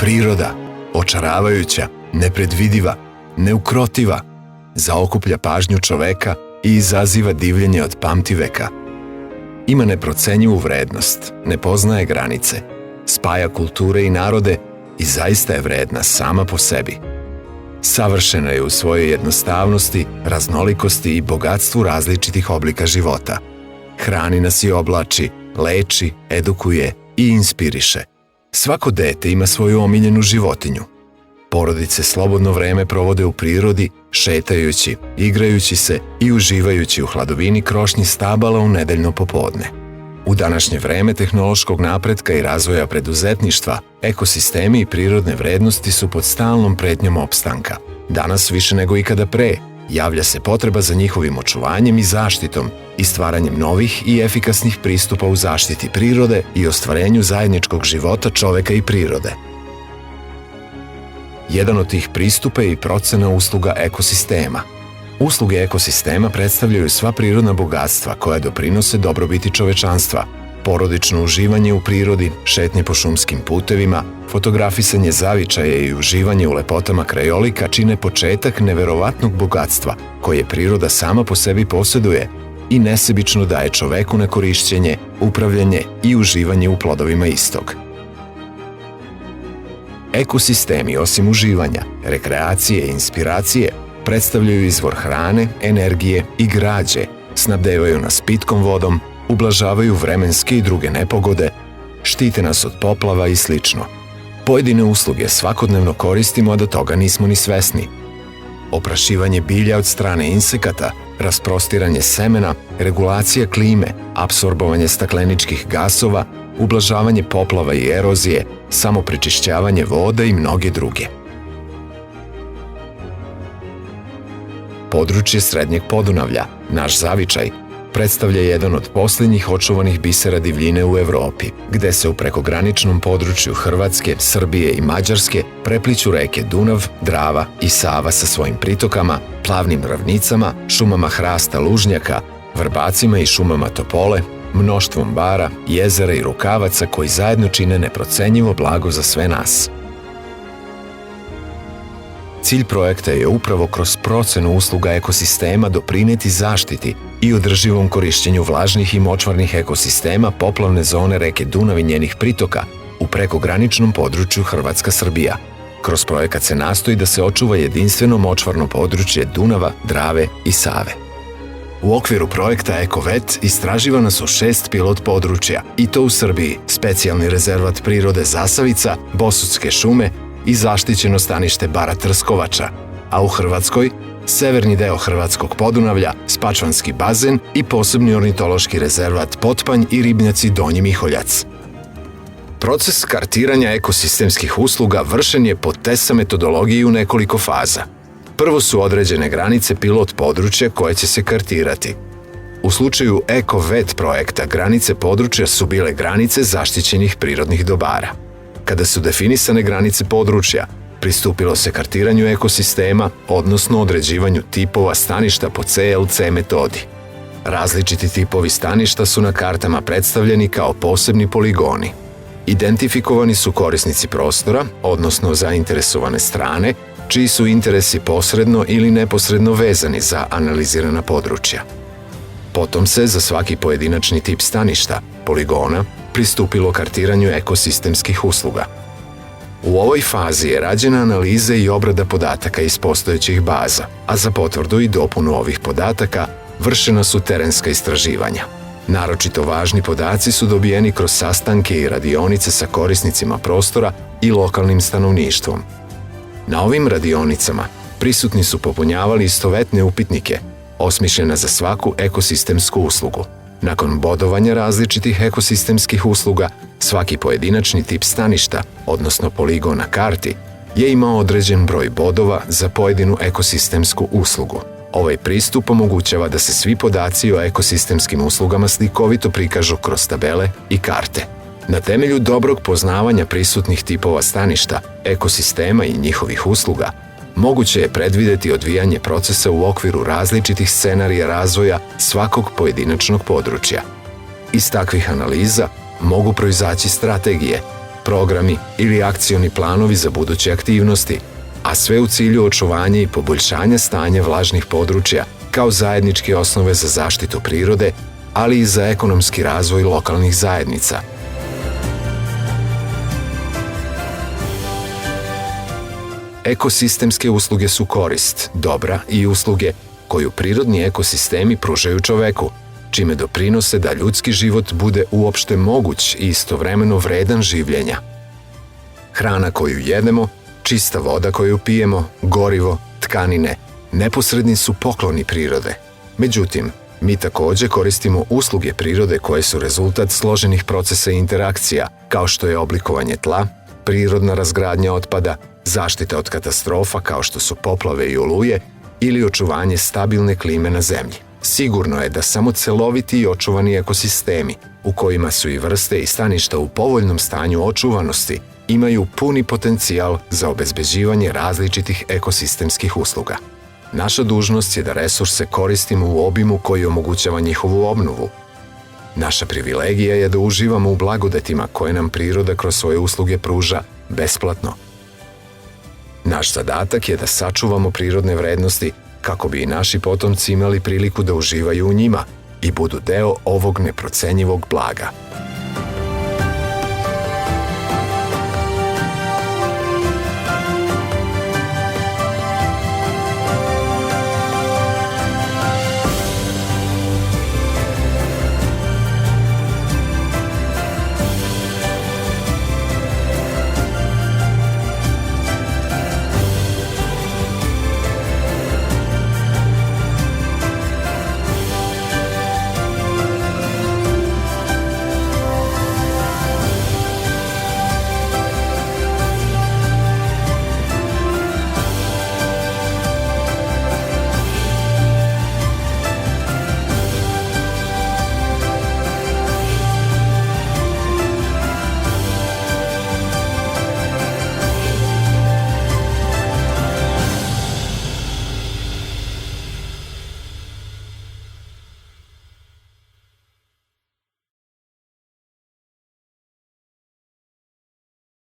Priroda, očaravajuća, nepredvidiva, neukrotiva, zaokuplja pažnju čoveka i izaziva divljenje od pamtiveka. Ima neprocenjivu vrednost, ne poznaje granice, spaja kulture i narode i zaista je vredna sama po sebi. Savršena je u svojoj jednostavnosti, raznolikosti i bogatstvu različitih oblika života. Hrani nas i oblači, leči, edukuje i inspiriše. Svako dete ima svoju omiljenu životinju. Porodice slobodno vreme provode u prirodi, šetajući, igrajući se i uživajući u hladovini krošnji stabala u nedeljno popodne. U današnje vreme tehnološkog napretka i razvoja preduzetništva, ekosistemi i prirodne vrednosti su pod stalnom pretnjom opstanka. Danas više nego ikada pre, javlja se potreba za njihovim očuvanjem i zaštitom i stvaranjem novih i efikasnih pristupa u zaštiti prirode i ostvarenju zajedničkog života čoveka i prirode. Jedan od tih pristupa je i procena usluga ekosistema. Usluge ekosistema predstavljaju sva prirodna bogatstva koja doprinose dobrobiti čovečanstva, porodično uživanje u prirodi, šetnje po šumskim putevima, fotografisanje zavičaja i uživanje u lepotama krajolika čine početak neverovatnog bogatstva koje priroda sama po sebi posjeduje i nesebično daje čoveku na korišćenje, upravljanje i uživanje u plodovima istog. Ekosistemi, osim uživanja, rekreacije i inspiracije, predstavljaju izvor hrane, energije i građe, snabdevaju nas pitkom vodom, ublažavaju vremenske i druge nepogode, štite nas od poplava i sl. Pojedine usluge svakodnevno koristimo, a do toga nismo ni svesni. Oprašivanje bilja od strane insekata, rasprostiranje semena, regulacija klime, apsorbovanje stakleničkih gasova, ublažavanje poplava i erozije, samoprečišćavanje voda i mnoge druge. Područje Srednjeg Podunavlja, naš zavičaj, predstavlja jedan od posljednjih očuvanih bisera divljine u Evropi, gde se u prekograničnom području Hrvatske, Srbije i Mađarske prepliću reke Dunav, Drava i Sava sa svojim pritokama, plavnim ravnicama, šumama hrasta lužnjaka, vrbacima i šumama topole, mnoštvom bara, jezera i rukavaca koji zajedno čine neprocenjivo blago za sve nas. Cilj projekta je upravo kroz procenu usluga ekosistema doprineti zaštiti i održivom korišćenju vlažnih i močvarnih ekosistema poplavne zone reke Dunav i njenih pritoka u prekograničnom području Hrvatska-Srbija. Kroz projekat se nastoji da se očuva jedinstveno močvarno područje Dunava, Drave i Save. U okviru projekta EkoVet istraživana su 6 pilot područja, i to u Srbiji, specijalni rezervat prirode Zasavica, Bosutske šume i zaštićeno stanište Bara Trskovača, a u Hrvatskoj severni deo Hrvatskog Podunavlja, Spačvanski bazen i posebni ornitološki rezervat Potpanj i ribnjaci Donji Miholjac. Proces kartiranja ekosistemskih usluga vršen je po TESA metodologiji u nekoliko faza. Prvo su određene granice pilot područja koje će se kartirati. U slučaju EkoVet projekta granice područja su bile granice zaštićenih prirodnih dobara. Kada su definisane granice područja, pristupilo se kartiranju ekosistema, odnosno određivanju tipova staništa po CLC metodi. Različiti tipovi staništa su na kartama predstavljeni kao posebni poligoni. Identifikovani su korisnici prostora, odnosno zainteresovane strane, čiji su interesi posredno ili neposredno vezani za analizirana područja. Potom se za svaki pojedinačni tip staništa, poligona, pristupilo kartiranju ekosistemskih usluga. U ovoj fazi je rađena analiza i obrada podataka iz postojećih baza, a za potvrdu i dopunu ovih podataka vršena su terenska istraživanja. Naročito važni podaci su dobijeni kroz sastanke i radionice sa korisnicima prostora i lokalnim stanovništvom. Na ovim radionicama prisutni su popunjavali istovetne upitnike, osmišljena za svaku ekosistemsku uslugu. Nakon bodovanja različitih ekosistemskih usluga, svaki pojedinačni tip staništa, odnosno poligon na karti, je imao određen broj bodova za pojedinu ekosistemsku uslugu. Ovaj pristup omogućava da se svi podaci o ekosistemskim uslugama slikovito prikažu kroz tabele i karte. Na temelju dobrog poznavanja prisutnih tipova staništa, ekosistema i njihovih usluga, moguće je predvideti odvijanje procesa u okviru različitih scenarija razvoja svakog pojedinačnog područja. Iz takvih analiza mogu proizaći strategije, programi ili akcioni planovi za buduće aktivnosti, a sve u cilju očuvanja i poboljšanja stanja vlažnih područja kao zajedničke osnove za zaštitu prirode, ali i za ekonomski razvoj lokalnih zajednica. Ekosistemske usluge su korist, dobra i usluge koju prirodni ekosistemi pružaju čoveku, čime doprinose da ljudski život bude uopšte moguć i istovremeno vredan življenja. Hrana koju jedemo, čista voda koju pijemo, gorivo, tkanine, neposredni su pokloni prirode. Međutim, mi takođe koristimo usluge prirode koje su rezultat složenih procesa i interakcija, kao što je oblikovanje tla, prirodna razgradnja otpada, zaštita od katastrofa kao što su poplave i oluje ili očuvanje stabilne klime na zemlji. Sigurno je da samo celoviti i očuvani ekosistemi, u kojima su i vrste i staništa u povoljnom stanju očuvanosti, imaju puni potencijal za obezbeđivanje različitih ekosistemskih usluga. Naša dužnost je da resurse koristimo u obimu koji omogućava njihovu obnovu. Naša privilegija je da uživamo u blagodetima koje nam priroda kroz svoje usluge pruža besplatno. Naš zadatak je da sačuvamo prirodne vrednosti kako bi i naši potomci imali priliku da uživaju u njima i budu deo ovog neprocenjivog blaga.